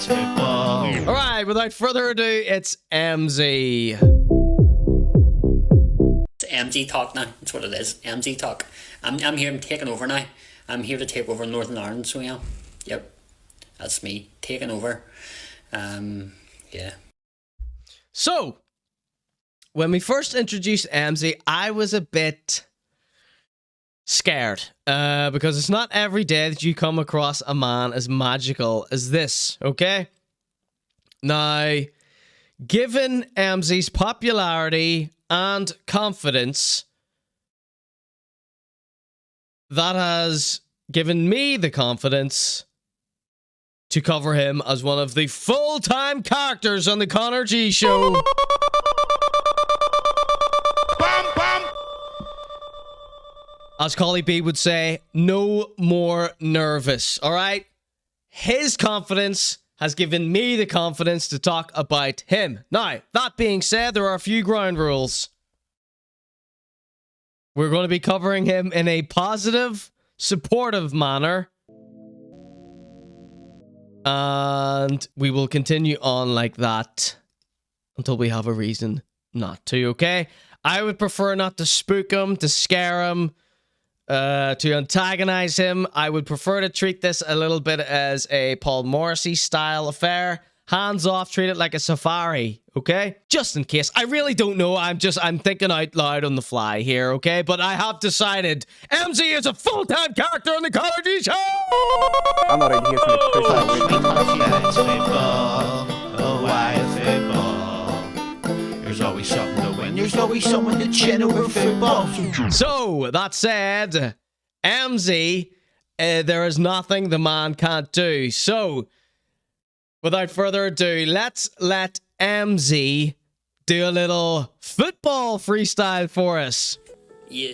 football. All right, without further ado, it's Emmzy. It's Emmzy talk now. That's what it is. Emmzy talk. I'm here. I'm taking over now. I'm here to take over Northern Ireland. So yeah, yep, that's me taking over. Yeah. So, when we first introduced Emmzy, I was a bit scared because it's not every day that you come across a man as magical as this, okay? Now, given Emmzy's popularity and confidence, that has given me the confidence to cover him as one of the full-time characters on the conorg.show. As Collie B would say, no more nervous, all right? His confidence has given me the confidence to talk about him. Now, that being said, there are a few ground rules. We're going to be covering him in a positive, supportive manner. And we will continue on like that until we have a reason not to, okay? I would prefer not to spook him, to scare him, to antagonize him. I would prefer to treat this a little bit as a Paul Morrissey style affair. Hands off, treat it like a safari, okay? Just in case. I really don't know. I'm thinking out loud on the fly here, okay? But I have decided Emmzy is a full-time character on the conorg.show! I'm not ready here to make It's football. Oh, why football? There's always something to win. There's always someone to cheer over football. So, that said, Emmzy, there is nothing the man can't do. So, without further ado, let's let Emmzy do a little football freestyle for us. Yeah.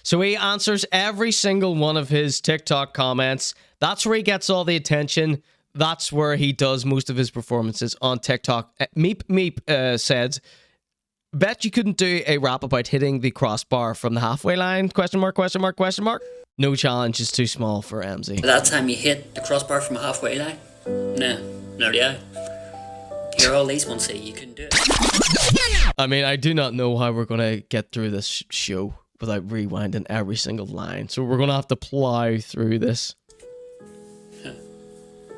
So he answers every single one of his TikTok comments. That's where he gets all the attention. That's where he does most of his performances on TikTok. Meep said, bet you couldn't do a rap about hitting the crossbar from the halfway line? Question mark, question mark, question mark. No challenge is too small for Emmzy. By that time you hit the crossbar from a halfway line? No, not yet. Here, all these ones say you can do it. I mean, I do not know how we're going to get through this show without rewinding every single line. So we're going to have to plow through this.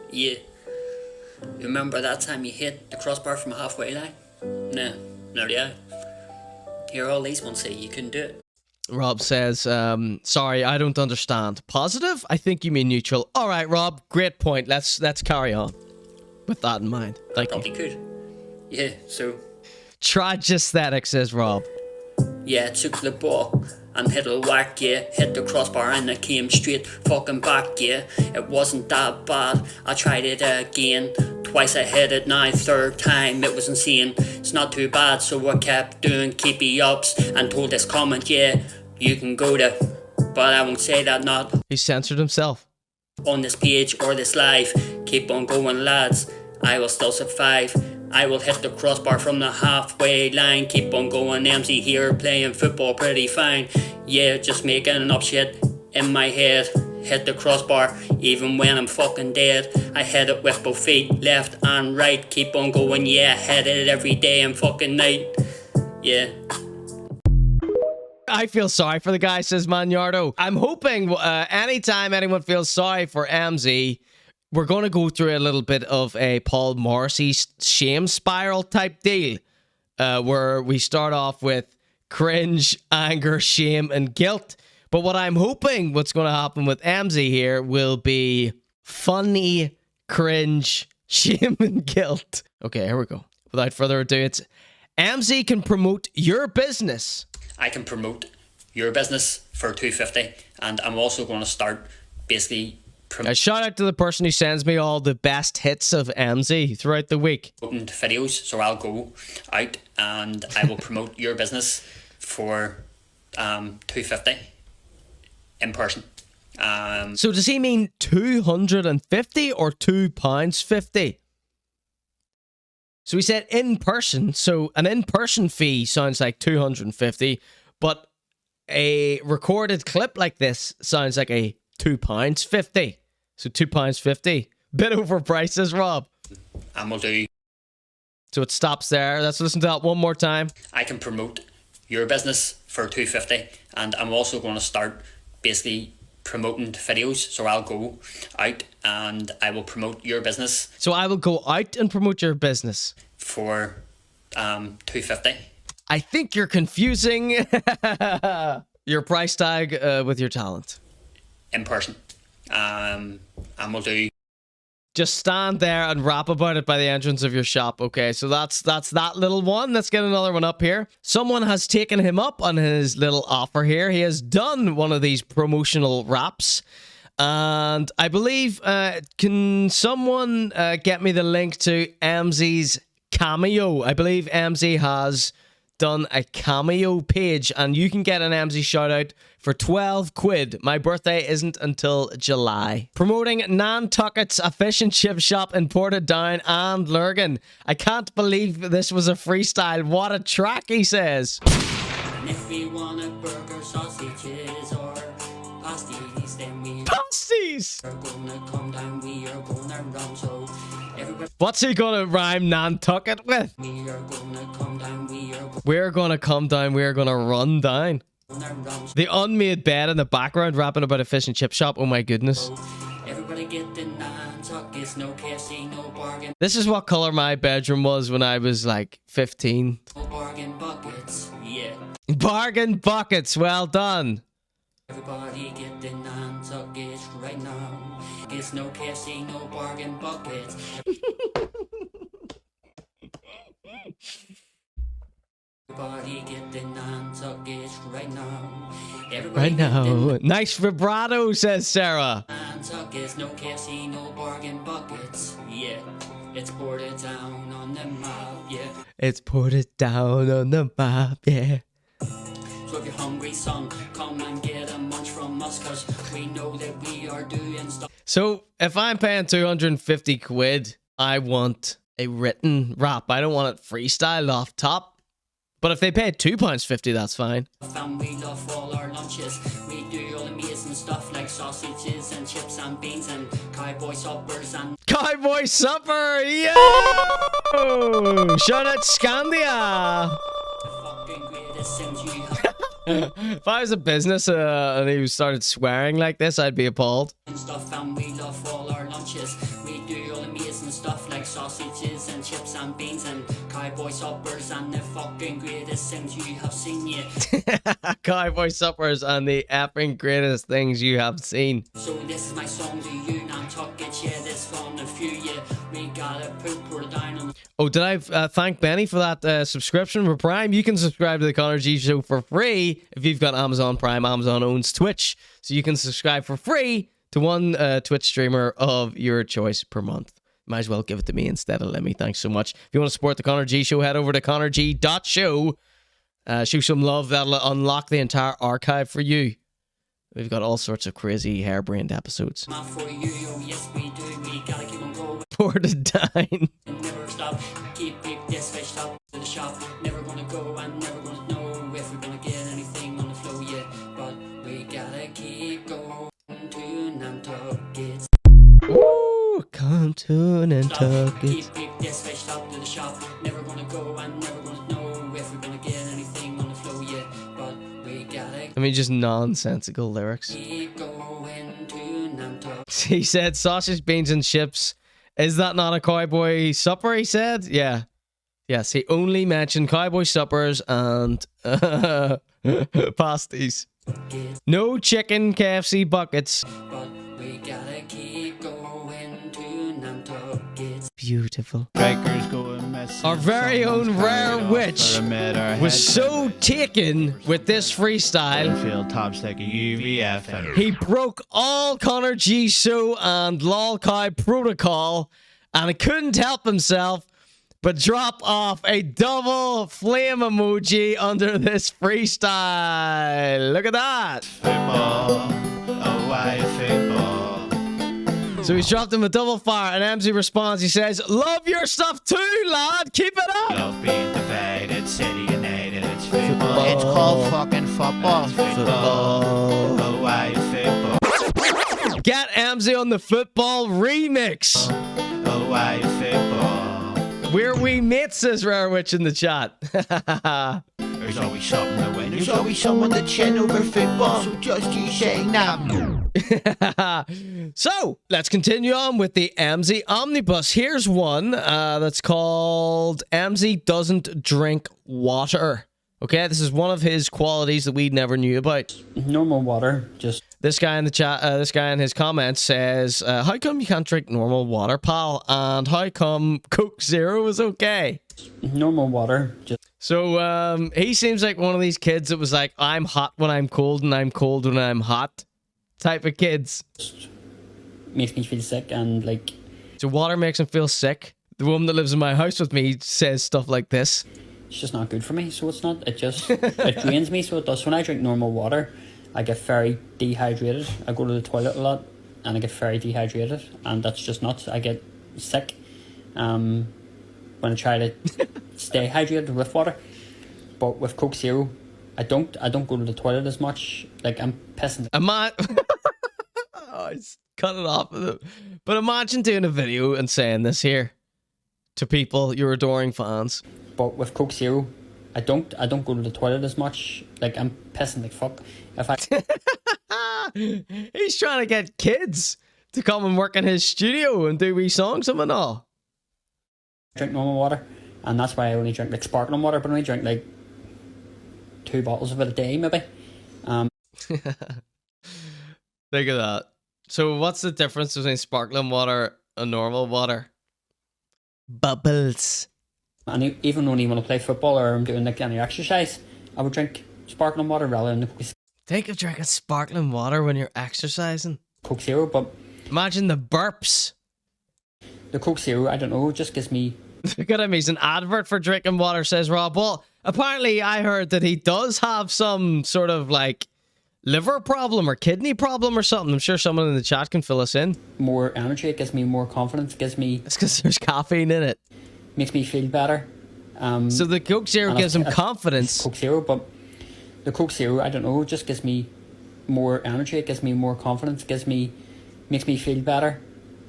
Yeah. Remember that time you hit the crossbar from a halfway line? No, not yet. Here, all these ones say you can do it. Rob says, sorry, I don't understand. Positive? I think you mean neutral. All right, Rob, great point. Let's carry on with that in mind. Thank you. Probably could. Yeah, so... Trage aesthetic, says Rob. Yeah, took the ball and hit a whack, yeah. Hit the crossbar and it came straight fucking back, yeah. It wasn't that bad. I tried it again. Twice I hit it now, third time it was insane. It's not too bad, so I kept doing keepy ups and told this comment, yeah, you can go to, but I won't say that not He censored himself. on this page or this live. Keep on going, lads. I will still survive. I will hit the crossbar from the halfway line. Keep on going, Emmzy here, playing football pretty fine. Yeah, just making up shit in my head. Hit the crossbar even when I'm fucking dead. I hit it with both feet, left and right. Keep on going, yeah, hit it every day and fucking night. Yeah. I feel sorry for the guy, says Maniardo. I'm hoping anytime anyone feels sorry for Emmzy, we're going to go through a little bit of a Paul Morrissey shame spiral type deal, where we start off with cringe, anger, shame, and guilt. But what I'm hoping what's going to happen with Emmzy here will be funny, cringe, shame, and guilt. Okay, here we go. Without further ado, it's Emmzy can promote your business. I can promote your business for $2.50, and I'm also going to start basically A shout out to the person who sends me all the best hits of Emmzy throughout the week. promoting videos. So I'll go out and I will promote your business for $2.50 in person. So does he mean 250 or £2.50? So he said in person. So an in-person fee sounds like 250, but a recorded clip like this sounds like a £2.50. So £2.50. Bit overpriced, says Rob. and we'll do. So it stops there. Let's listen to that one more time. I can promote your business for $250, and I'm also going to start basically promoting videos. So I'll go out and I will promote your business. So I will go out and promote your business For $250. I think you're confusing your price tag with your talent. In person. And we'll do. Just stand there and rap about it by the entrance of your shop. Okay, so that's that little one. Let's get another one up here. Someone has taken him up on his little offer here. He has done one of these promotional raps. And I believe, can someone get me the link to Emmzy's Cameo? I believe Emmzy has done a Cameo page, and you can get an Emmzy shout out for 12 quid. My birthday isn't until July. Promoting Nantucket's, a fish and chip shop in Portadown and Lurgan. I can't believe this was a freestyle. What a track, he says. And if we want a burger, sausages, or pasties, then we Pasties! are gonna come down, we are gonna run. So everybody, What's he gonna rhyme Nantucket with? we are gonna come down, we are We're gonna come down, we're gonna run down. gonna run. The unmade bed in the background rapping about a fish and chip shop. Oh my goodness. Everybody get the Nantuckets, no KFC, no bargain, This is what color my bedroom was when I was like 15. no bargain buckets. Yeah. Bargain buckets, well done. Everybody get the Nantuckets right now. It's no KFC, no bargain buckets. Everybody get the Nantuckets right now. Everybody Right get now. Nice vibrato, says Sarah. the Nantuckets, no KFC, no bargain buckets. Yeah, it's poured it down on the map. Yeah. It's poured it down on the map, yeah. So if you're hungry, son, come and get a munch from us, cause we know that we are doing stuff. So if I'm paying 250 quid, I want a written rap. I don't want it freestyled off top. But if they pay £2.50, that's fine. And we love all our lunches. We do all amazing stuff like sausages and chips and beans and cowboy suppers and Cowboy supper, yo! Shout out Scandia. the fucking greatest things you have. If I was a business and he started swearing like this, I'd be appalled. And stuff, and we love all our lunches. We do all amazing stuff like sausages and chips and beans and cowboy suppers and the fucking greatest things you have seen yet. Cowboy suppers and the effing greatest things you have seen. So this is my song to you, Nantucket. Yeah, this one a few. Yeah, we gotta put it down on. Oh, did I thank Benny for that subscription for Prime? You can subscribe to the Conor G Show for free if you've got Amazon Prime. Amazon owns Twitch, so you can subscribe for free to one Twitch streamer of your choice per month. Might as well give it to me instead of Lemmy. Thanks so much. If you want to support the Conor G Show, head over to conorg.show. Show some love. That'll unlock the entire archive for you. We've got all sorts of crazy harebrained episodes. Not for you, oh yes we do. We gotta keep on going. Portadown. And never stop. Keep this fish up to the shop. Never gonna go and never gonna know if we're gonna get anything on the flow yet. But we gotta keep going to Nantucket. Ooh, come to Nantucket. Keep this fish up to the shop. Never gonna go and never gonna know if we're gonna get anything on the flow yet. But we gotta I mean, just nonsensical lyrics. keep going to Nantucket. He said sausage, beans, and chips. Is that not a cowboy supper, he said? Yeah. Yes, he only mentioned cowboy suppers and pasties. No chicken KFC buckets. But we gotta keep going to Nantucket. Beautiful. Strikers going messing. Our very own Rare Witch was so taken with this freestyle, Field tops like a UVF. And he broke all Conor G Show and Lolcow protocol, and he couldn't help himself but drop off a double flame emoji under this freestyle. Look at that. football. Oh, why football? So he's dropped him a double fire, and Emmzy responds. He says, "Love your stuff too, lad. Keep it up." Love being divided, City United, it's football. It's called fucking football. It's football. Oh, why football? Get Emmzy on the football remix. Oh, why football? We're we mates, says Rarewitch in the chat. There's always something to win. There's always someone to chin over football. So just you saying that. So let's continue on with the Emmzy Omnibus. Here's one that's called Emmzy Doesn't Drink Water. Okay, this is one of his qualities that we never knew about. Normal water, just... This guy in the chat, this guy in his comments says, how come you can't drink normal water, pal? And how come Coke Zero is okay? Normal water, just... So, he seems like one of these kids that was like, I'm hot when I'm cold and I'm cold when I'm hot type of kids. Makes me feel sick and, like... So water makes him feel sick. The woman that lives in my house with me says stuff like this. It's just not good for me, so it's not. It just... it drains me, so it does. When I drink normal water, I get very dehydrated. I go to the toilet a lot, and I get very dehydrated, and that's just nuts. I get sick when I try to stay hydrated with water. But with Coke Zero, I don't go to the toilet as much. Like, I'm pissing. Oh, he's cut it off with it. But imagine doing a video and saying this here to people, your adoring fans. But with Coke Zero, I don't go to the toilet as much. Like, I'm pissing like fuck. If I He's trying to get kids to come and work in his studio and do wee songs and all. drink normal water, and that's why I only drink like sparkling water, but I only drink like 2 bottles of it a day, maybe. Think of that. So what's the difference between sparkling water and normal water? Bubbles. And even only when I play football or I'm doing like any exercise, I would drink sparkling water rather than the Think of drinking sparkling water when you're exercising. Coke Zero. But imagine the burps. the Coke Zero, I don't know, just gives me... Look at him, he's an advert for drinking water, says Rob. Well, apparently I heard that he does have some sort of like liver problem or kidney problem or something. I'm sure someone in the chat can fill us in. more energy, it gives me more confidence, gives me... It's because there's caffeine in it. makes me feel better. So the Coke Zero gives him confidence. Coke Zero, but the Coke Zero, I don't know, just gives me more energy, it gives me more confidence, makes me feel better.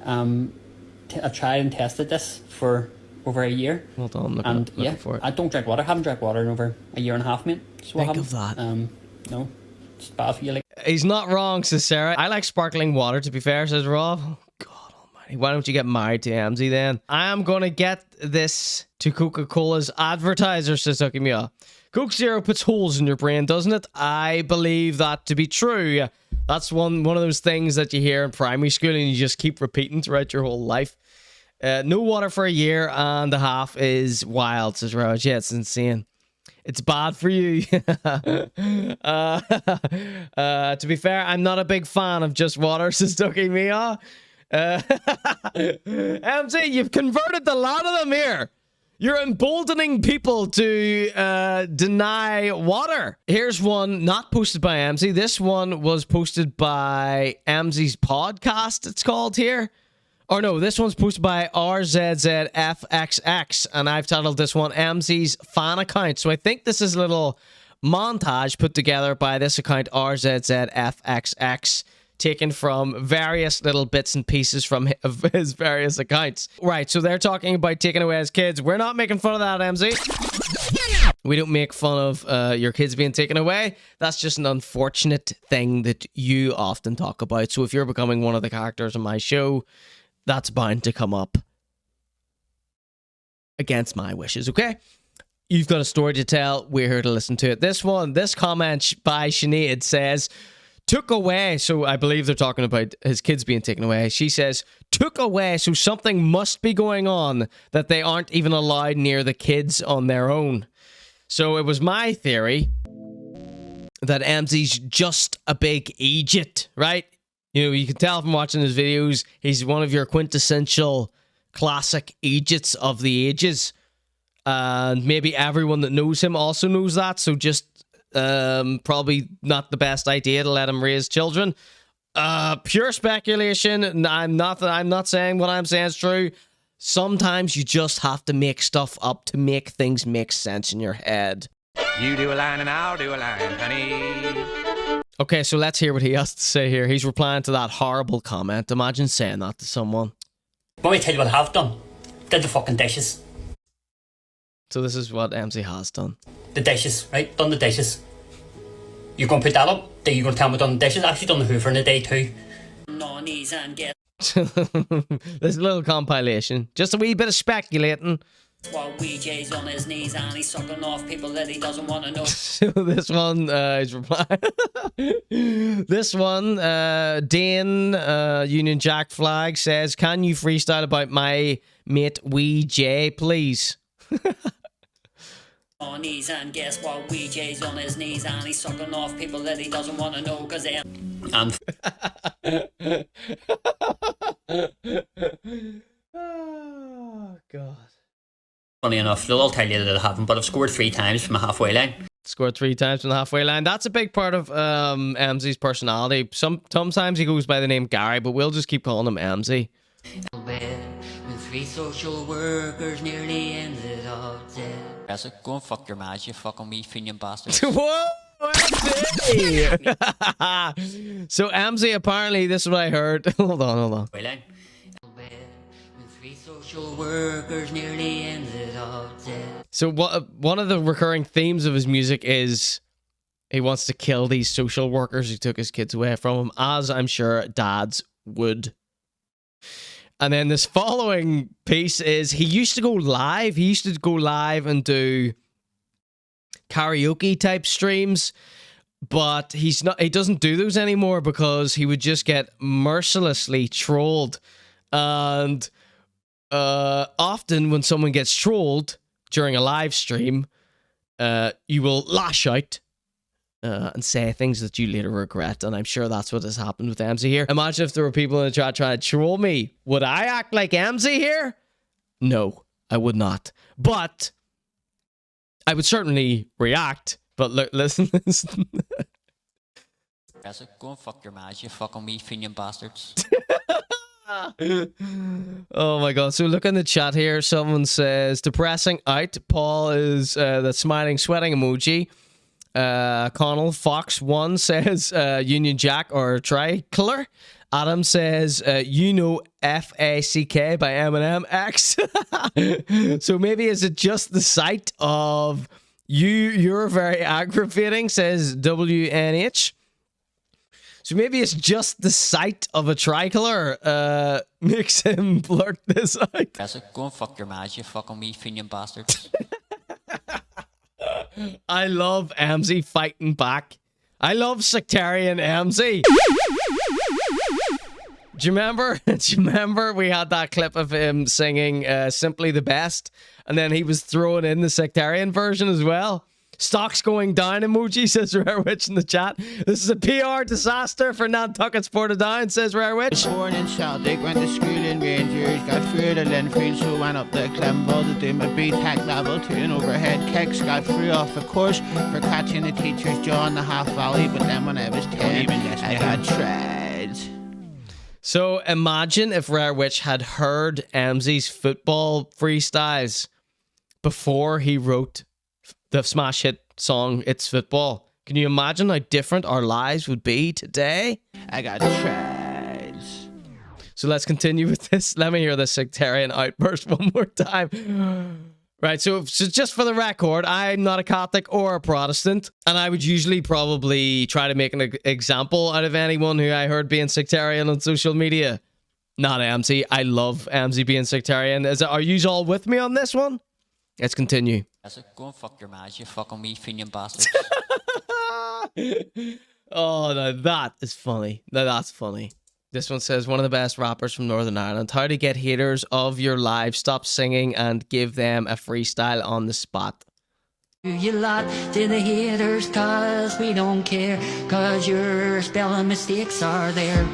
I've tried and tested this for over a year. Hold on, looking for it. I don't drink water. I haven't drank water in over a year and a half, mate. So Think of that. No, it's bad for you. Like, He's not wrong, says Sarah. I like sparkling water, to be fair, says Rob. Oh, God almighty. Why don't you get married to Emmzy then? I am going to get this to Coca-Cola's advertiser, says Takemiya. Coke Zero puts holes in your brain, doesn't it? I believe that to be true. That's one of those things that you hear in primary school and you just keep repeating throughout your whole life. No water for a year and a half is wild, says Raj. Yeah, it's insane. It's bad for you. To be fair, I'm not a big fan of just water, says Takemiya. Emmzy, you've converted a lot of them here. You're emboldening people to deny water. Here's one not posted by Emmzy. This one was posted by Emmzy's podcast, it's called here. Or no, this one's posted by RZZFXX, and I've titled this one Emmzy's fan account. So I think this is a little montage put together by this account, RZZFXX, taken from various little bits and pieces from his various accounts. Right, so they're talking about taking away his kids. We're not making fun of that, Emmzy. We don't make fun of your kids being taken away. That's just an unfortunate thing that you often talk about. So if you're becoming one of the characters on my show, that's bound to come up against my wishes, okay? You've got a story to tell. We're here to listen to it. This comment by Sinead says, took away, so I believe they're talking about his kids being taken away. She says, took away, so something must be going on that they aren't even allowed near the kids on their own. So it was my theory that Emmzy's just a big Egypt, right? You know, you can tell from watching his videos, he's one of your quintessential classic Egypts of the ages. And maybe everyone that knows him also knows that, so just probably not the best idea to let him raise children. Pure speculation. I'm not saying what I'm saying is true. Sometimes you just have to make stuff up to make things make sense in your head. You do a line and I'll do a line, honey. Okay, so let's hear what he has to say here. He's replying to that horrible comment. Imagine saying that to someone. Let me tell you what I have done. Did the fucking dishes. So this is what Emmzy has done. The dishes, right? Done the dishes. You're going to put that up? Then you're going to tell me done the dishes? Actually done the hoover in a day too. No knees and get. There's a little compilation. Just a wee bit of speculating. While WJ's on his knees and he's sucking off people that he doesn't want to know. So this one is replying. This one, Dane Union Jack Flag says, "Can you freestyle about my mate Wee J, please?" On knees and guess while WJ's on his knees and he's sucking off people that he doesn't want to know because they Oh God. Funny enough, they'll all tell you that it happened, but I've scored 3 times from a halfway line. Scored 3 times from the halfway line. That's a big part of Emmzy's personality. Sometimes he goes by the name Gary, but we'll just keep calling him Emmzy. When 3 social workers nearly ended up dead. Go and fuck your mad, you fucking me finian bastard. Whoa! Emmzy! So Emmzy, apparently, this is what I heard. Hold on. When 3 social workers nearly ended up dead. So one of the recurring themes of his music is he wants to kill these social workers who took his kids away from him, as I'm sure dads would. And then this following piece is he used to go live. He used to go live and do karaoke type streams, but he doesn't do those anymore because he would just get mercilessly trolled. And often when someone gets trolled during a live stream, you will lash out and say things that you later regret, and I'm sure that's what has happened with Emmzy here. Imagine if there were people in the chat trying to troll me. Would I act like Emmzy here? No, I would not. But I would certainly react. But look, listen. Go and fuck your mad, you fucking me finian bastards. Oh my God. So look in the chat here. Someone says, depressing out. Paul is the smiling, sweating emoji. Connell Fox 1 says Union Jack or Tricolor. Adam says FACK by Eminem X. So maybe is it just the sight of you're very aggravating, says WNH. So maybe it's just the sight of a tricolor makes him blurt this out. Go and fuck your mad, you fucking me finian bastards. I love Emmzy fighting back. I love sectarian Emmzy. Do you remember we had that clip of him singing Simply the Best, and then he was throwing in the sectarian version as well? Stocks going down emoji, says Rare Witch in the chat. This is a PR disaster for Nantucket Portadown, says Rare Witch. Born in Celtic, went to school in Rangers, got through to Linfield, so went up to Clemville to do my BTEC level 2 and overhead kicks, got through off the course for catching the teacher's jaw in the half valley, but then when I was 10, I got treads. So imagine if Rare Witch had heard Emmzy's football freestyles before he wrote the smash hit song It's Football. Can you imagine how different our lives would be today? I got treads. So let's continue with this. Let me hear the sectarian outburst one more time. Right, so just for the record, I'm not a Catholic or a Protestant, and I would usually probably try to make an example out of anyone who I heard being sectarian on social media. Not Emmzy. I love Emmzy being sectarian. Are you all with me on this one? Let's continue. Go and fuck your mad, you fucking me finian bastards. Oh, now that is funny. Now that's funny. This one says, one of the best rappers from Northern Ireland. How to get haters of your live. Stop singing and give them a freestyle on the spot. You lot to the haters, cause we don't care, cause your spelling mistakes are there.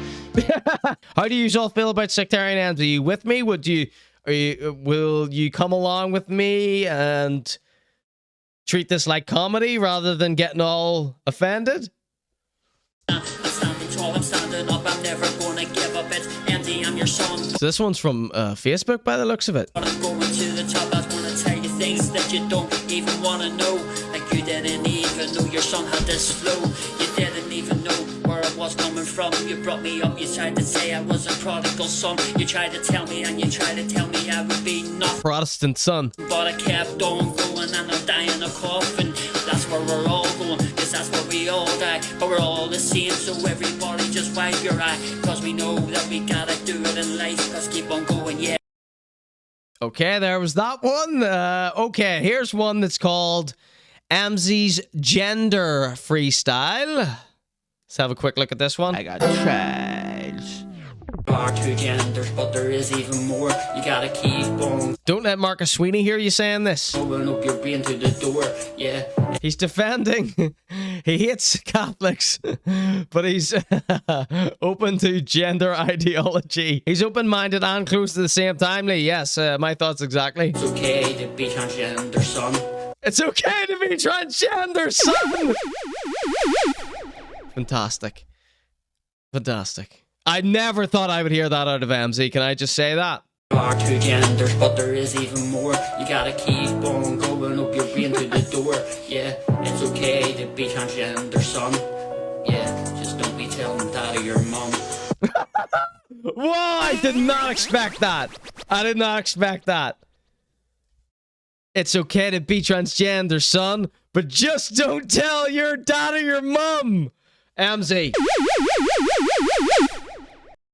How do you all feel about sectarian Emmzy? Are you with me? Will you come along with me and treat this like comedy rather than getting all offended? I'm standing tall, I'm standing up, I'm never gonna give up. It's Emmzy, I'm your son. So this one's from Facebook by the looks of it. But I'm going to the top, I wanna tell you things that you don't even wanna know. Like you didn't even know your son had this flow. You didn't even know where I was coming from. You brought me up, you tried to say I was a prodigal son. You tried to tell me and you tried to tell me I would be nothing. Protestant son. But I kept on going and I'll die in a coffin. That's where we're all going, cause that's where we all die. But we're all the same, so everybody just wipe your eye. Cause we know that we gotta do it in life, cause keep on going, yeah. Okay, there was that one. Okay, here's one that's called Emmzy's Gender Freestyle. Let's have a quick look at this one. I got trash. There are two genders, but there is even more. You gotta keep on Don't let Marcus Sweeney hear you saying this. going up your brain to the door, yeah. He's defending. He hates Catholics, but he's open to gender ideology. He's open-minded and close to the same time. Lee. Yes, my thoughts exactly. It's okay to be transgender, son. It's okay to be transgender, son! Fantastic. Fantastic. I never thought I would hear that out of Emmzy. Can I just say that? There are two genders, but there is even more. You gotta keep on going up your brain to the door, yeah. It's okay to be transgender, son. Yeah, just don't be telling that of your mom. Whoa, I did not expect that. I did not expect that. It's okay to be transgender, son, but just don't tell your dad or your mum. Emmzy.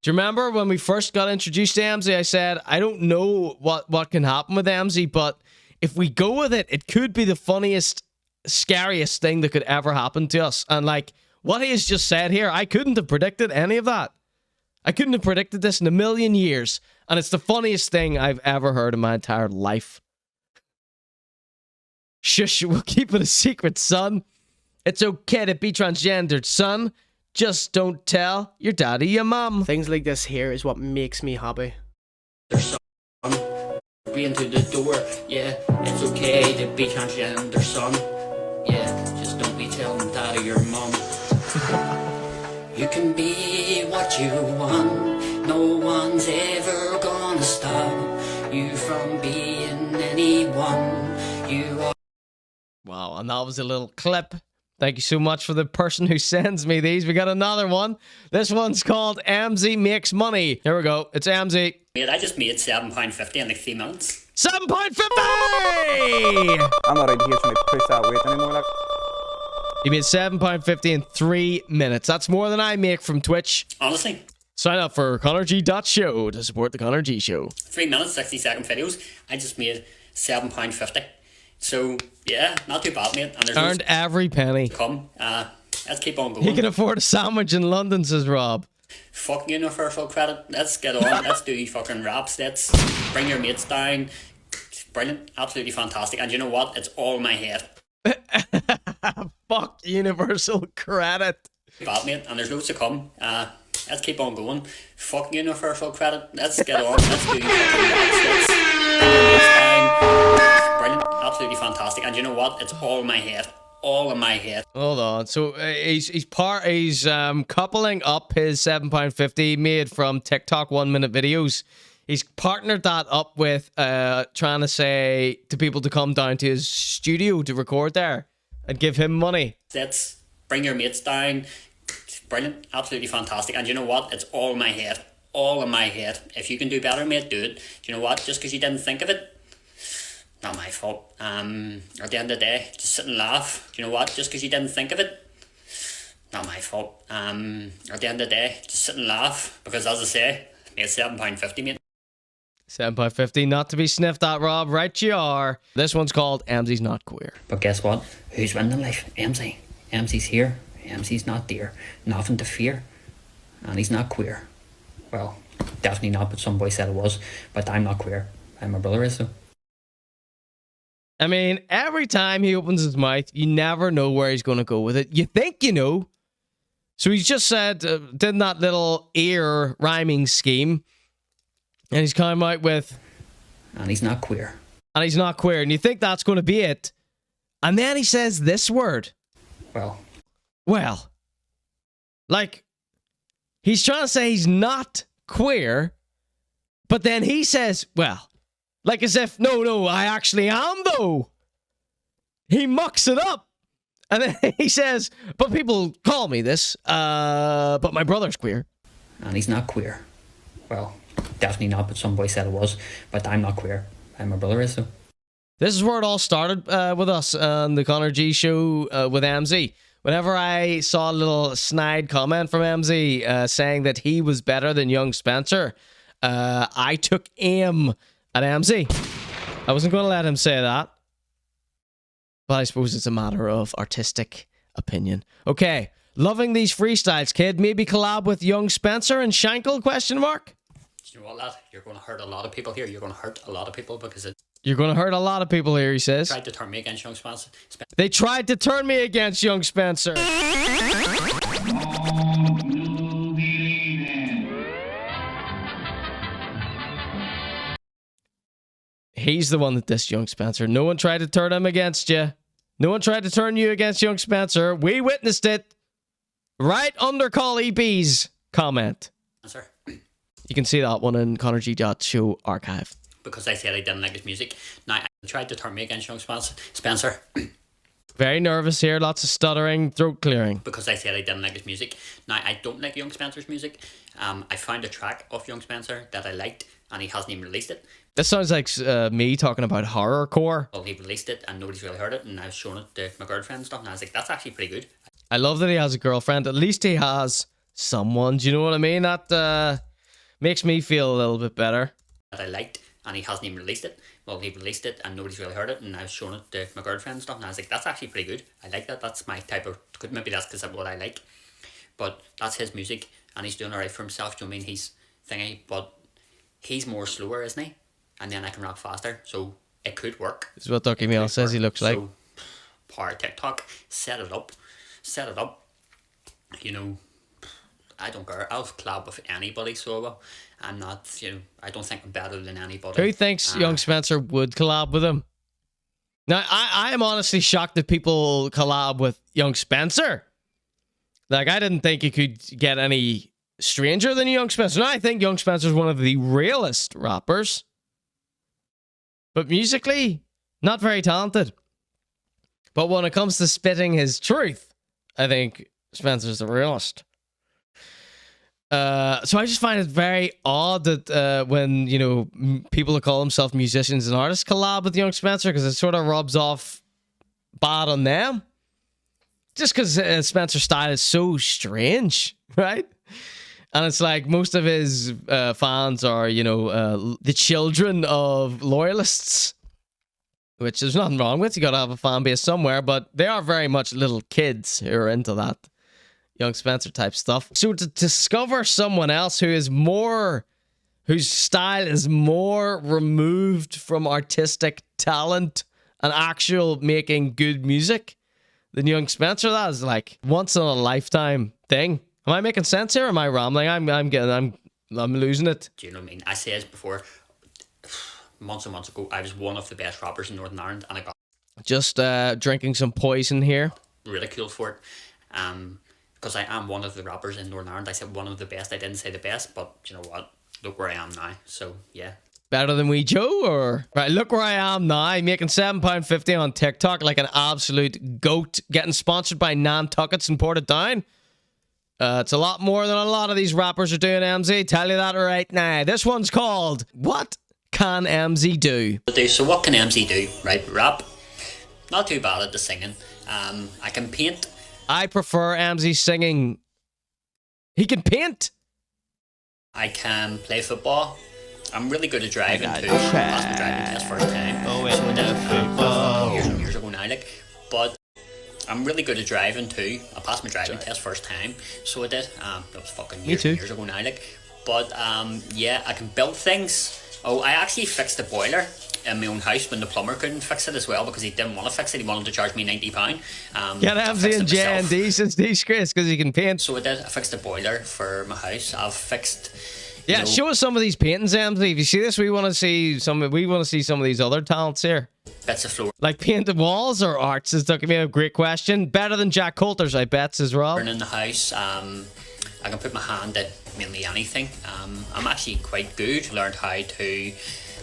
Do you remember when we first got introduced to Emmzy, I said, I don't know what can happen with Emmzy, but if we go with it, it could be the funniest, scariest thing that could ever happen to us. And like, what he has just said here, I couldn't have predicted any of that. I couldn't have predicted this in a million years. And it's the funniest thing I've ever heard in my entire life. Shush, we'll keep it a secret, son. It's okay to be transgendered, son. Just don't tell your daddy, your mum. Things like this here is what makes me happy. There's son. Brain to the door, yeah. It's okay to be transgender, son. Yeah, just don't be telling that of your mum. You can be what you want. No one's ever gonna stop you from being anyone you are. Wow, and that was a little clip. Thank you so much for the person who sends me these. We got another one. This one's called Emmzy Makes Money. Here we go. It's Emmzy. Mate, I just made £7.50 in like 3 minutes. $7.50! I'm not ready to hear from you push that weight anymore. Like. You made $7.50 in 3 minutes. That's more than I make from Twitch. Honestly, Sign up for conorg.show to support the Conor G Show. 3 minutes, 60-second videos. I just made £7.50. So, yeah, not too bad, mate. And there's loads Earned every penny. to come. Let's keep on going. He can afford a sandwich in London, says Rob. Fucking universal credit. Let's get on. Let's do fucking raps. Let's bring your mates down. Brilliant. Absolutely fantastic. And you know what? It's all in my head. Fuck universal credit. Bad, mate. And there's loads to come. Let's keep on going. Fucking universal credit. Let's get on. Let's do fucking raps. Let's bring your mates down. Brilliant. Absolutely fantastic. And you know what? It's all in my head. All in my head. Hold on. So he's coupling up his £7.50 made from TikTok 1 minute videos. He's partnered that up with trying to say to people to come down to his studio to record there and give him money. Let's bring your mates down. Brilliant. Absolutely fantastic. And you know what? It's all in my head. All in my head. If you can do better, mate, do it. Do you know what? Just because you didn't think of it, not my fault. At the end of the day, just sit and laugh. Do you know what? Just because you didn't think of it, not my fault. At the end of the day, just sit and laugh. Because as I say, it's £7.50, mate. £7.50, not to be sniffed at, Rob. Right you are. This one's called Emmzy's Not Queer. But guess what? Who's winning life? Emmzy. Emmzy's here. Emmzy's not there. Nothing to fear. And he's not queer. Well, definitely not, but some boy said it was. But I'm not queer. And my brother is, though. I mean, every time he opens his mouth, you never know where he's going to go with it. You think you know. So he's just said, did that little ear rhyming scheme. And he's come out with... And he's not queer. And he's not queer. And you think that's going to be it. And then he says this word. Well. Like, he's trying to say he's not queer. But then he says, well. Like as if, no, I actually am, though. He mucks it up. And then he says, but people call me this, but my brother's queer. And he's not queer. Well, definitely not, but some boy said it was. But I'm not queer. And my brother is, so. This is where it all started with us on the Conor G show with Emmzy. Whenever I saw a little snide comment from Emmzy saying that he was better than young Spencer, I took aim at Emmzy. I wasn't going to let him say that. But I suppose it's a matter of artistic opinion. Okay, loving these freestyles, kid. Maybe collab with young Spencer and Shankle, question mark? You know what, lad? You're going to hurt a lot of people here. You're going to hurt a lot of people because it You're going to hurt a lot of people here, he says. tried to turn me against young Spencer. They tried to turn me against young Spencer. He's the one that dissed young Spencer. No one tried to turn him against you. No one tried to turn you against young Spencer. We witnessed it right under Collie B's comment. Spencer. You can see that one in conorg.show archive. Because I said I didn't like his music. Now, I tried to turn me against young Spencer. Very nervous here. Lots of stuttering, throat clearing. Because I said I didn't like his music. Now, I don't like young Spencer's music. I found a track of young Spencer that I liked, and he hasn't even released it. This sounds like me talking about horrorcore. Well, he released it, and nobody's really heard it, and I was showing it to my girlfriend and stuff, and I was like, that's actually pretty good. I love that he has a girlfriend. At least he has someone. Do you know what I mean? That makes me feel a little bit better. That I liked, and he hasn't even released it. Well, he released it, and nobody's really heard it, and I was showing it to my girlfriend and stuff, and I was like, that's actually pretty good. I like that. That's my type of... Maybe that's because of what I like. But that's his music, and he's doing alright for himself. Do you know what I mean? He's thingy, but he's more slower, isn't he? And then I can rap faster, so it could work. This is what Ducky Mail says he looks like. So, power TikTok, set it up. You know, I don't care. I'll collab with anybody, so I will. I'm not, you know, I don't think I'm better than anybody. Who thinks young Spencer would collab with him? Now, I am honestly shocked that people collab with young Spencer. Like, I didn't think you could get any stranger than young Spencer. Now, I think young Spencer's one of the realest rappers. But musically, not very talented. But when it comes to spitting his truth, I think Spencer's the realist. So I just find it very odd that when, you know, people that call themselves musicians and artists collab with young Spencer, because it sort of rubs off bad on them. Just because Spencer's style is so strange, right? And it's like most of his fans are, you know, the children of loyalists, which there's nothing wrong with. You got to have a fan base somewhere, but they are very much little kids who are into that young Spencer type stuff. So to discover someone else who is more, whose style is more removed from artistic talent and actual making good music than young Spencer, that is like once in a lifetime thing. Am I making sense here? Or am I rambling? I'm losing it. Do you know what I mean? I said before, months and months ago, I was one of the best rappers in Northern Ireland, and I got just drinking some poison here. ridiculed for it. Because I am one of the rappers in Northern Ireland. I said one of the best. I didn't say the best, but you know what? Look where I am now. So yeah. Better than Wee Joe, or right? Look where I am now, making £7.50 on TikTok like an absolute goat, getting sponsored by Nantuckets and Portadown. It's a lot more than a lot of these rappers are doing, Emmzy. Tell you that right now. This one's called What Can Emmzy Do? So what can Emmzy do? Right, rap. Not too bad at the singing. I can paint. I prefer Emmzy singing. He can paint. I can play football. I'm really good at driving too. I passed my driving test first time. Oh, so I did football. Years and years ago now, like. But I'm really good at driving too. I passed my driving test first time, so I did. That was fucking years and years ago now, like. But yeah, I can build things. Oh, I actually fixed the boiler in my own house when the plumber couldn't fix it as well because he didn't want to fix it. He wanted to charge me £90. Get Emmzy and J&D since disgrace because he can paint. So I did. I fixed the boiler for my house. I've fixed. Yeah, show us some of these paintings, Emmzy. If you see this, we want to see some. We want to see some of these other talents here. Bits of floor. Like painted walls or arts is talking about a great question. Better than Jack Coulter's, I bet, as well. In the house, I can put my hand at mainly anything. I'm actually quite good. Learned how to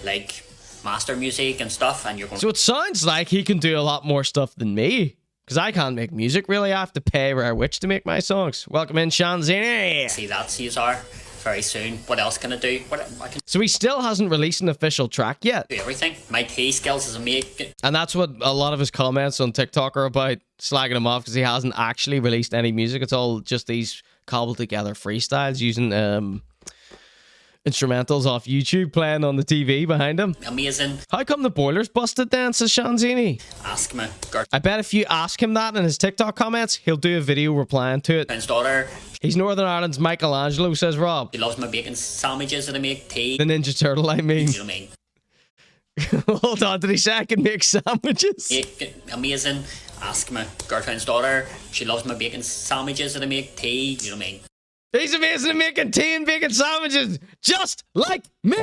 like master music and stuff. And you're going. So it sounds like he can do a lot more stuff than me. Because I can't make music, really. I have to pay Rare Witch to make my songs. Welcome in, Shanzini. See that, Caesar, very soon. What else can I do? I can So he still hasn't released an official track yet. do everything. My tea skills as a make. And that's what a lot of his comments on TikTok are about, slagging him off because he hasn't actually released any music. It's all just these cobbled together freestyles using instrumentals off YouTube playing on the TV behind him. Amazing. How come the boiler's busted then, says Shanzini? Ask me. Girl. I bet if you ask him that in his TikTok comments, he'll do a video replying to it. Friend's daughter. He's Northern Ireland's Michelangelo, says Rob. She loves my bacon sandwiches that I make. Tea. The Ninja Turtle, I mean. You know what I mean? Hold on, did he say I can make sandwiches? Amazing. Ask my girlfriend's daughter. She loves my bacon sandwiches that I make. Tea. You know what I mean? He's amazing at making tea and bacon sandwiches, just like me.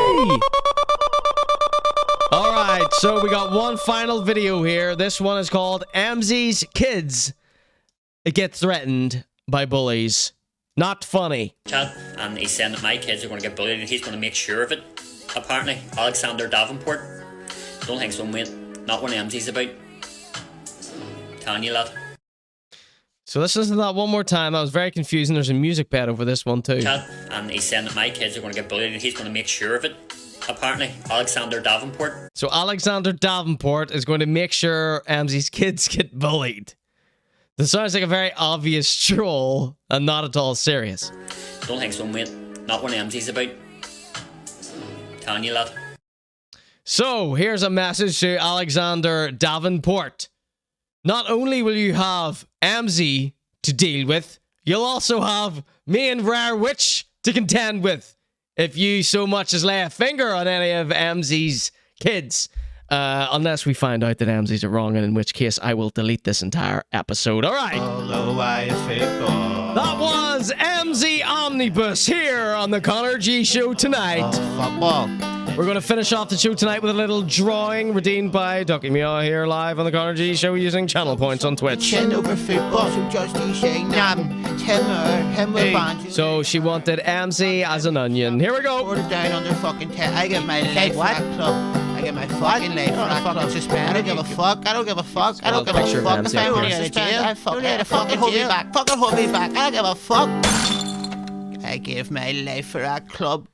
All right, so we got one final video here. This one is called Emmzy's Kids Get Threatened by Bullies. Not funny. Chat, and he's saying that my kids are going to get bullied and he's going to make sure of it. Apparently, Alexander Davenport. Don't think so, mate. Not what Emmzy's about. Telling you that. So listen to that one more time. That was very confusing. There's a music bed over this one too. Chat, and he's saying that my kids are going to get bullied and he's going to make sure of it. Apparently, Alexander Davenport. So Alexander Davenport is going to make sure Emmzy's kids get bullied. That sounds like a very obvious troll and not at all serious. Don't think so, mate. Not what Emmzy's about. Telling you that. So here's a message to Alexander Davenport. Not only will you have Emmzy to deal with, you'll also have me and Rare Witch to contend with if you so much as lay a finger on any of Emmzy's kids. Unless we find out that Emmzy's are wrong, and in which case I will delete this entire episode. All right. That was Emmzy Omnibus here on the Conor G Show tonight. Football. We're going to finish off the show tonight with a little drawing redeemed by Ducky Meow here live on the Conor G Show using channel points on Twitch. Send over football, so just saying him with banjo. So she wanted Emmzy as an onion. Here we go. Put it down on their fucking tent. I get my life for that club. I get my fucking life for that club. I don't give a fuck. I don't give a fuck. I don't give a fuck. If I don't get a jail, I fucking hold me back. Fucking hold me back. I don't give a fuck. I gave my life for that club.